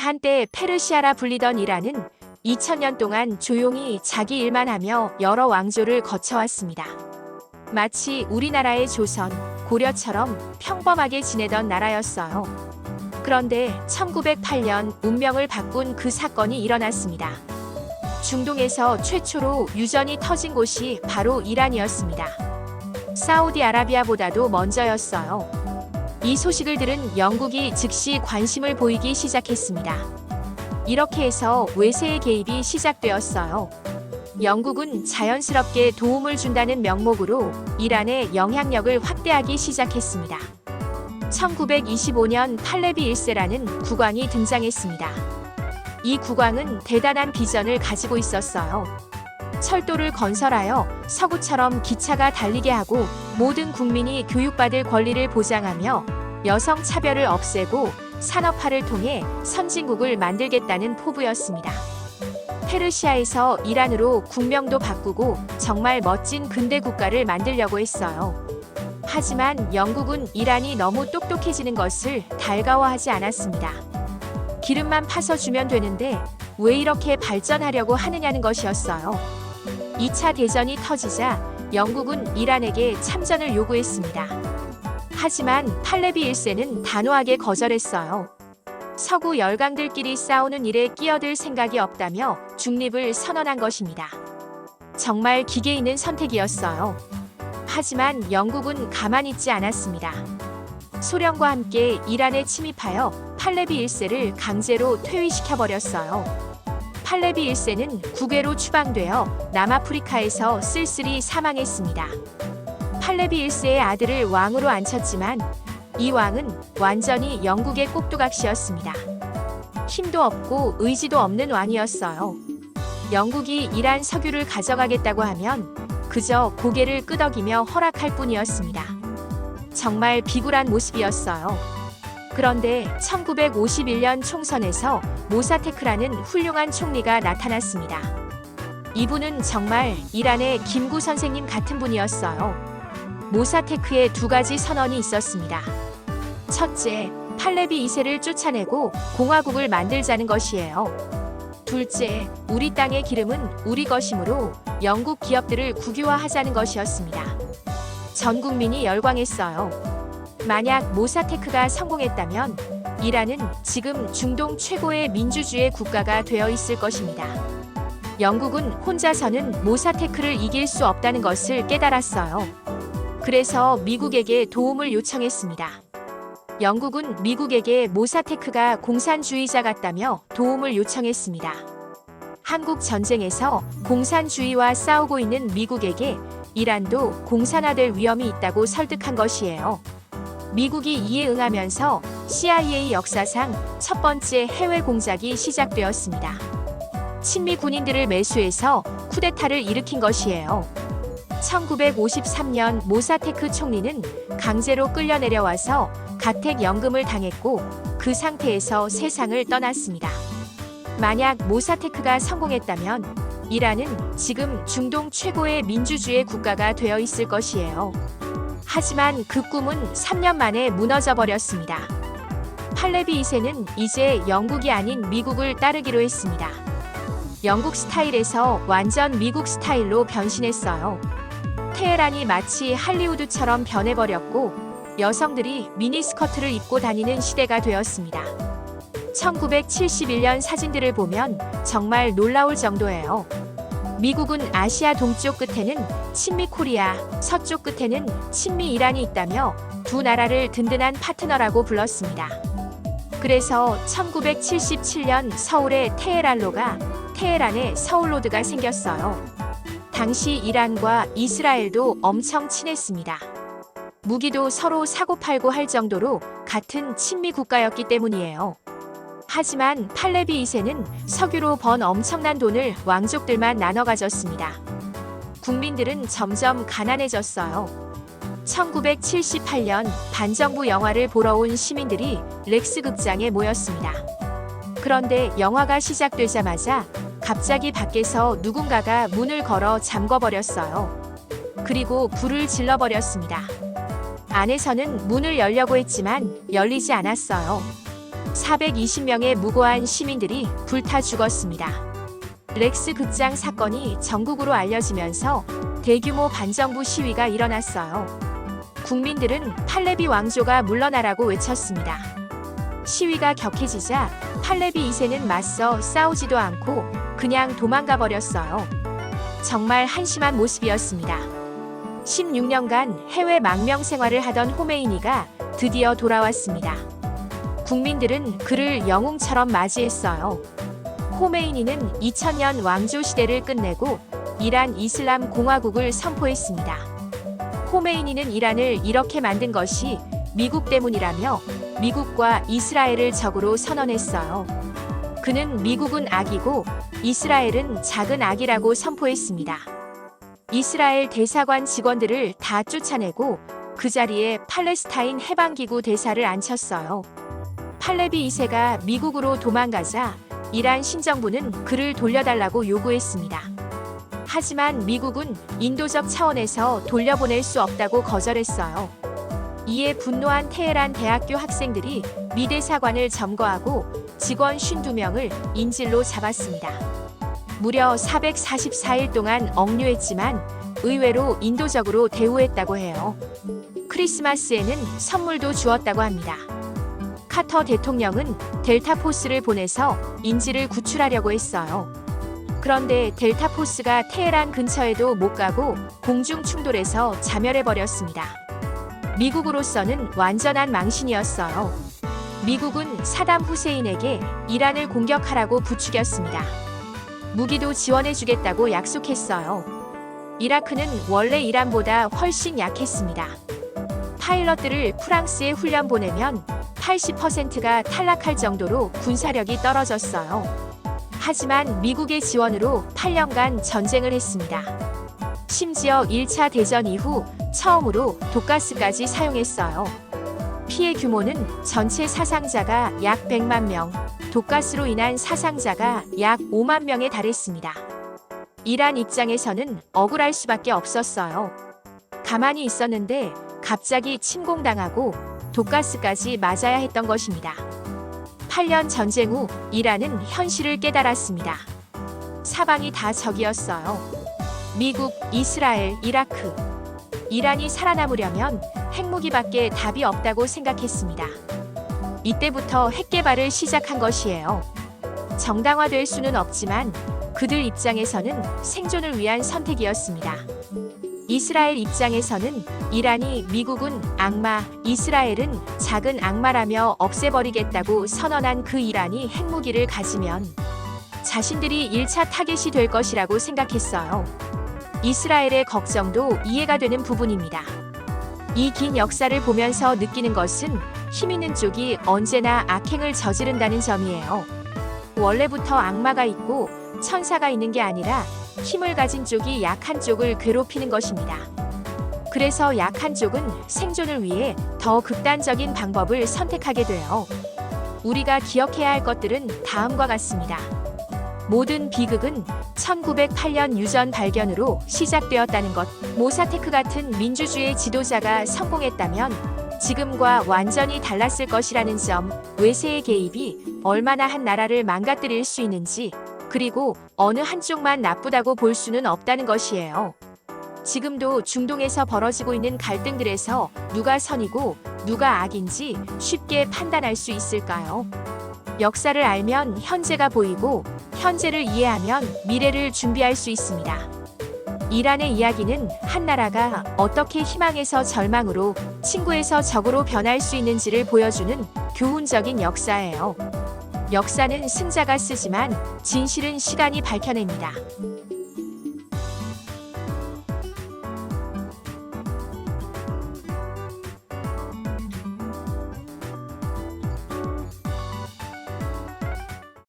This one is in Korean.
한때 페르시아라 불리던 이란은 2000년 동안 조용히 자기 일만 하며 여러 왕조를 거쳐왔습니다. 마치 우리나라의 조선, 고려처럼 평범하게 지내던 나라였어요. 그런데 1908년 운명을 바꾼 그 사건이 일어났습니다. 중동에서 최초로 유전이 터진 곳이 바로 이란이었습니다. 사우디아라비아보다도 먼저였어요. 이 소식을 들은 영국이 즉시 관심을 보이기 시작했습니다. 이렇게 해서 외세의 개입이 시작되었어요. 영국은 자연스럽게 도움을 준다는 명목으로 이란의 영향력을 확대하기 시작했습니다. 1925년 팔레비 1세라는 국왕이 등장했습니다. 이 국왕은 대단한 비전을 가지고 있었어요. 철도를 건설하여 서구처럼 기차가 달리게 하고 모든 국민이 교육받을 권리를 보장하며 여성 차별을 없애고 산업화를 통해 선진국을 만들겠다는 포부였습니다. 페르시아에서 이란으로 국명도 바꾸고 정말 멋진 근대 국가를 만들려고 했어요. 하지만 영국은 이란이 너무 똑똑해지는 것을 달가워하지 않았습니다. 기름만 파서 주면 되는데 왜 이렇게 발전하려고 하느냐는 것이었어요. 2차 대전이 터지자 영국은 이란에게 참전을 요구했습니다. 하지만 팔레비 1세는 단호하게 거절했어요. 서구 열강들끼리 싸우는 일에 끼어들 생각이 없다며 중립을 선언한 것입니다. 정말 기계 있는 선택이었어요. 하지만 영국은 가만히 있지 않았습니다. 소련과 함께 이란에 침입하여 팔레비 1세를 강제로 퇴위시켜버렸어요. 팔레비 1세는 국외로 추방되어 남아프리카에서 쓸쓸히 사망했습니다. 팔레비 1세의 아들을 왕으로 앉혔지만 이 왕은 완전히 영국의 꼭두각시였습니다. 힘도 없고 의지도 없는 왕이었어요. 영국이 이란 석유를 가져가겠다고 하면 그저 고개를 끄덕이며 허락할 뿐이었습니다. 정말 비굴한 모습이었어요. 그런데 1951년 총선에서 모사테크라는 훌륭한 총리가 나타났습니다. 이분은 정말 이란의 김구 선생님 같은 분이었어요. 모사테크에 두 가지 선언이 있었습니다. 첫째, 팔레비 2세를 쫓아내고 공화국을 만들자는 것이에요. 둘째, 우리 땅의 기름은 우리 것이므로 영국 기업들을 국유화하자는 것이었습니다. 전 국민이 열광했어요. 만약 모사테크가 성공했다면 이란은 지금 중동 최고의 민주주의 국가가 되어 있을 것입니다. 영국은 혼자서는 모사테크를 이길 수 없다는 것을 깨달았어요. 그래서 미국에게 도움을 요청했습니다. 영국은 미국에게 모사테크가 공산주의자 같다며 도움을 요청했습니다. 한국 전쟁에서 공산주의와 싸우고 있는 미국에게 이란도 공산화될 위험이 있다고 설득한 것이에요. 미국이 이에 응하면서 CIA 역사상 첫 번째 해외 공작이 시작되었습니다. 친미 군인들을 매수해서 쿠데타를 일으킨 것이에요. 1953년 모사테크 총리는 강제로 끌려 내려와서 가택연금을 당했고 그 상태에서 세상을 떠났습니다. 만약 모사테크가 성공했다면 이란은 지금 중동 최고의 민주주의 국가가 되어 있을 것이에요. 하지만 그 꿈은 3년 만에 무너져 버렸습니다. 팔레비 2세는 이제 영국이 아닌 미국을 따르기로 했습니다. 영국 스타일에서 완전 미국 스타일로 변신했어요. 테헤란이 마치 할리우드처럼 변해버렸고 여성들이 미니스커트를 입고 다니는 시대가 되었습니다. 1971년 사진들을 보면 정말 놀라울 정도예요. 미국은 아시아 동쪽 끝에는 친미 코리아, 서쪽 끝에는 친미 이란이 있다며 두 나라를 든든한 파트너라고 불렀습니다. 그래서 1977년 서울의 테헤란로가 테헤란에 서울로드가 생겼어요. 당시 이란과 이스라엘도 엄청 친했습니다. 무기도 서로 사고팔고 할 정도로 같은 친미 국가였기 때문이에요. 하지만 팔레비 2세는 석유로 번 엄청난 돈을 왕족들만 나눠 가졌습니다. 국민들은 점점 가난해졌어요. 1978년 반정부 영화를 보러 온 시민들이 렉스 극장에 모였습니다. 그런데 영화가 시작되자마자 갑자기 밖에서 누군가가 문을 걸어 잠궈버렸어요. 그리고 불을 질러버렸습니다. 안에서는 문을 열려고 했지만 열리지 않았어요. 420명의 무고한 시민들이 불타 죽었습니다. 렉스 극장 사건이 전국으로 알려지면서 대규모 반정부 시위가 일어났어요. 국민들은 팔레비 왕조가 물러나라고 외쳤습니다. 시위가 격해지자 팔레비 2세는 맞서 싸우지도 않고 그냥 도망가 버렸어요. 정말 한심한 모습이었습니다. 16년간 해외 망명 생활을 하던 호메이니가 드디어 돌아왔습니다. 국민들은 그를 영웅처럼 맞이했어요. 호메이니는 2000년 왕조 시대를 끝내고 이란 이슬람 공화국을 선포했습니다. 호메이니는 이란을 이렇게 만든 것이 미국 때문이라며 미국과 이스라엘을 적으로 선언했어요. 그는 미국은 악이고 이스라엘은 작은 악이라고 선포했습니다. 이스라엘 대사관 직원들을 다 쫓아내고 그 자리에 팔레스타인 해방기구 대사를 앉혔어요. 팔레비 2세가 미국으로 도망가자 이란 신정부는 그를 돌려달라고 요구했습니다. 하지만 미국은 인도적 차원에서 돌려보낼 수 없다고 거절했어요. 이에 분노한 테헤란 대학교 학생들이 미 대사관을 점거하고 직원 52명을 인질로 잡았습니다. 무려 444일 동안 억류했지만 의외로 인도적으로 대우했다고 해요. 크리스마스에는 선물도 주었다고 합니다. 카터 대통령은 델타포스를 보내서 인질을 구출하려고 했어요. 그런데 델타포스가 테헤란 근처에도 못 가고 공중 충돌에서 자멸해버렸습니다. 미국으로서는 완전한 망신이었어요. 미국은 사담 후세인에게 이란을 공격하라고 부추겼습니다. 무기도 지원해주겠다고 약속했어요. 이라크는 원래 이란보다 훨씬 약했습니다. 파일럿들을 프랑스에 훈련 보내면 80%가 탈락할 정도로 군사력이 떨어졌어요. 하지만 미국의 지원으로 8년간 전쟁을 했습니다. 심지어 1차 대전 이후 처음으로 독가스까지 사용했어요. 피해 규모는 전체 사상자가 약 100만 명, 독가스로 인한 사상자가 약 5만 명에 달했습니다. 이란 입장에서는 억울할 수밖에 없었어요. 가만히 있었는데 갑자기 침공당하고 독가스까지 맞아야 했던 것입니다. 8년 전쟁 후 이란은 현실을 깨달았습니다. 사방이 다 적이었어요. 미국, 이스라엘, 이라크. 이란이 살아남으려면 핵무기밖에 답이 없다고 생각했습니다. 이때부터 핵 개발을 시작한 것이에요. 정당화될 수는 없지만 그들 입장에서는 생존을 위한 선택이었습니다. 이스라엘 입장에서는 이란이 미국은 악마, 이스라엘은 작은 악마라며 없애버리겠다고 선언한 그 이란이 핵무기를 가지면 자신들이 1차 타겟이 될 것이라고 생각했어요. 이스라엘의 걱정도 이해가 되는 부분입니다. 이 긴 역사를 보면서 느끼는 것은 힘 있는 쪽이 언제나 악행을 저지른다는 점이에요. 원래부터 악마가 있고 천사가 있는 게 아니라 힘을 가진 쪽이 약한 쪽을 괴롭히는 것입니다. 그래서 약한 쪽은 생존을 위해 더 극단적인 방법을 선택하게 돼요. 우리가 기억해야 할 것들은 다음과 같습니다. 모든 비극은 1908년 유전 발견으로 시작되었다는 것. 모사테크 같은 민주주의 지도자가 성공했다면 지금과 완전히 달랐을 것이라는 점. 외세의 개입이 얼마나 한 나라를 망가뜨릴 수 있는지, 그리고 어느 한쪽만 나쁘다고 볼 수는 없다는 것이에요. 지금도 중동에서 벌어지고 있는 갈등들에서 누가 선이고 누가 악인지 쉽게 판단할 수 있을까요? 역사를 알면 현재가 보이고 현재를 이해하면 미래를 준비할 수 있습니다. 이란의 이야기는 한 나라가 어떻게 희망에서 절망으로, 친구에서 적으로 변할 수 있는지를 보여주는 교훈적인 역사예요. 역사는 승자가 쓰지만 진실은 시간이 밝혀냅니다.